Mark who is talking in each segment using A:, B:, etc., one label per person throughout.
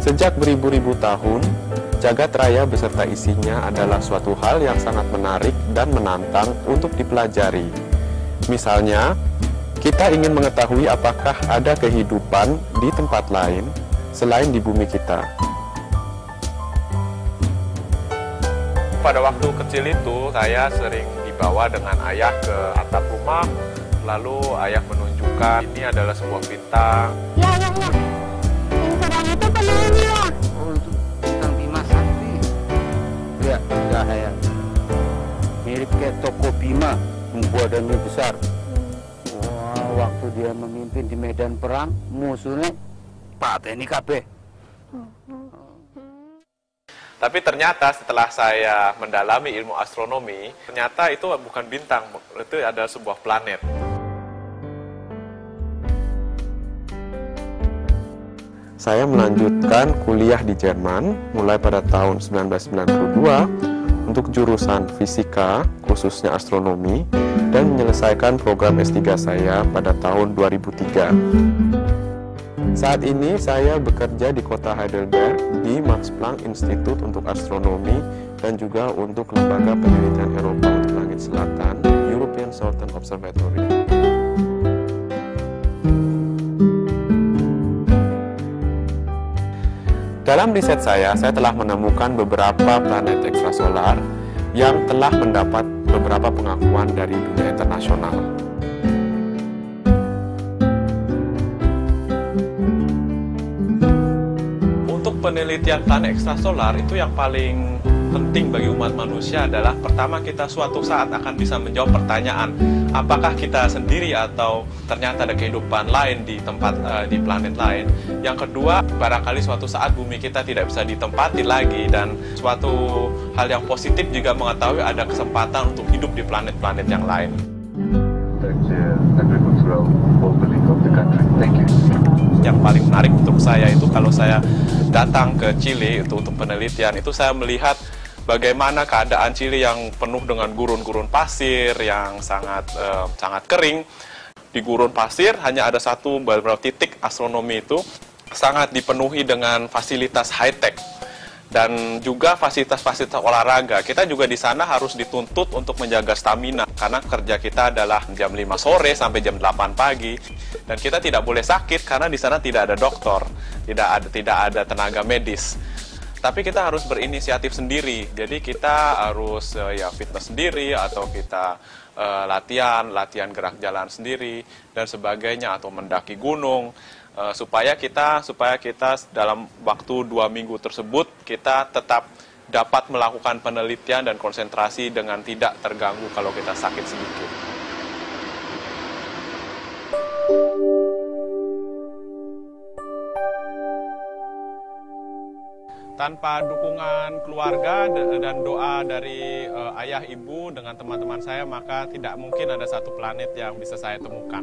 A: Sejak beribu-ribu tahun, jagat raya beserta isinya adalah suatu hal yang sangat menarik dan menantang untuk dipelajari. Misalnya, kita ingin mengetahui apakah ada kehidupan di tempat lain selain di bumi kita. Pada waktu kecil itu, saya sering dibawa dengan ayah ke atap rumah, lalu ayah menunjukkan ini adalah sebuah bintang.
B: Ya. Yang terang itu penuhnya.
C: Oh, itu bintang Bima Sakti. Lihat cahaya. Mirip kayak toko Bima, membuat dan besar. Wah, waktu dia memimpin di medan perang, musuhnya pateni kabeh.
A: Tapi ternyata setelah saya mendalami ilmu astronomi, ternyata itu bukan bintang, itu adalah sebuah planet. Saya melanjutkan kuliah di Jerman mulai pada tahun 1992 untuk jurusan fisika, khususnya astronomi, dan menyelesaikan program S3 saya pada tahun 2003. Saat ini saya bekerja di kota Heidelberg di Max Planck Institute untuk Astronomi dan juga untuk Lembaga Penelitian Eropa untuk Langit Selatan, European Southern Observatory. Dalam riset saya telah menemukan beberapa planet ekstrasolar yang telah mendapat beberapa pengakuan dari dunia internasional. Untuk penelitian planet ekstrasolar itu yang paling penting bagi umat manusia adalah pertama kita suatu saat akan bisa menjawab pertanyaan apakah kita sendiri atau ternyata ada kehidupan lain di tempat di planet lain. Yang kedua, barangkali suatu saat bumi kita tidak bisa ditempati lagi dan suatu hal yang positif juga mengetahui ada kesempatan untuk hidup di planet-planet yang lain. Yang paling menarik untuk saya itu kalau saya datang ke Chile itu untuk penelitian itu saya melihat bagaimana keadaan Chile yang penuh dengan gurun-gurun pasir yang sangat kering. Di gurun pasir hanya ada beberapa titik astronomi itu sangat dipenuhi dengan fasilitas high-tech dan juga fasilitas-fasilitas olahraga. Kita juga di sana harus dituntut untuk menjaga stamina karena kerja kita adalah jam 5 sore sampai jam 8 pagi dan kita tidak boleh sakit karena di sana tidak ada dokter, tidak ada tenaga medis. Tapi kita harus berinisiatif sendiri, jadi kita harus fitness sendiri atau kita latihan gerak jalan sendiri dan sebagainya atau mendaki gunung supaya kita dalam waktu 2 minggu tersebut kita tetap dapat melakukan penelitian dan konsentrasi dengan tidak terganggu kalau kita sakit sedikit. Tanpa dukungan keluarga dan doa dari ayah ibu dengan teman-teman saya, maka tidak mungkin ada satu planet yang bisa saya temukan.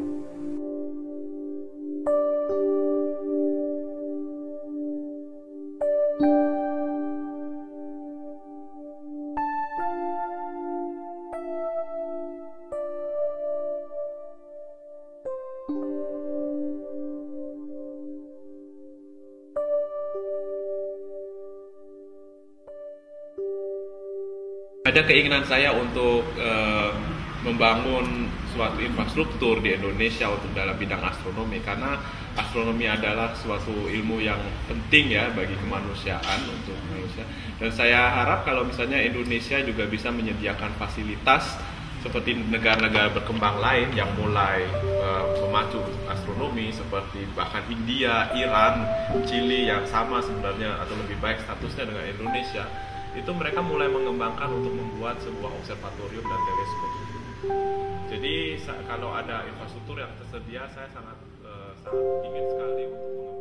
A: Ada keinginan saya untuk membangun suatu infrastruktur di Indonesia untuk dalam bidang astronomi karena astronomi adalah suatu ilmu yang penting ya bagi kemanusiaan untuk manusia. Dan saya harap kalau misalnya Indonesia juga bisa menyediakan fasilitas seperti negara-negara berkembang lain yang mulai memacu astronomi seperti bahkan India, Iran, Chili yang sama sebenarnya atau lebih baik statusnya dengan Indonesia. Itu mereka mulai mengembangkan untuk membuat sebuah observatorium dan teleskop. Jadi kalau ada infrastruktur yang tersedia, saya sangat ingin sekali untuk mengembangkan.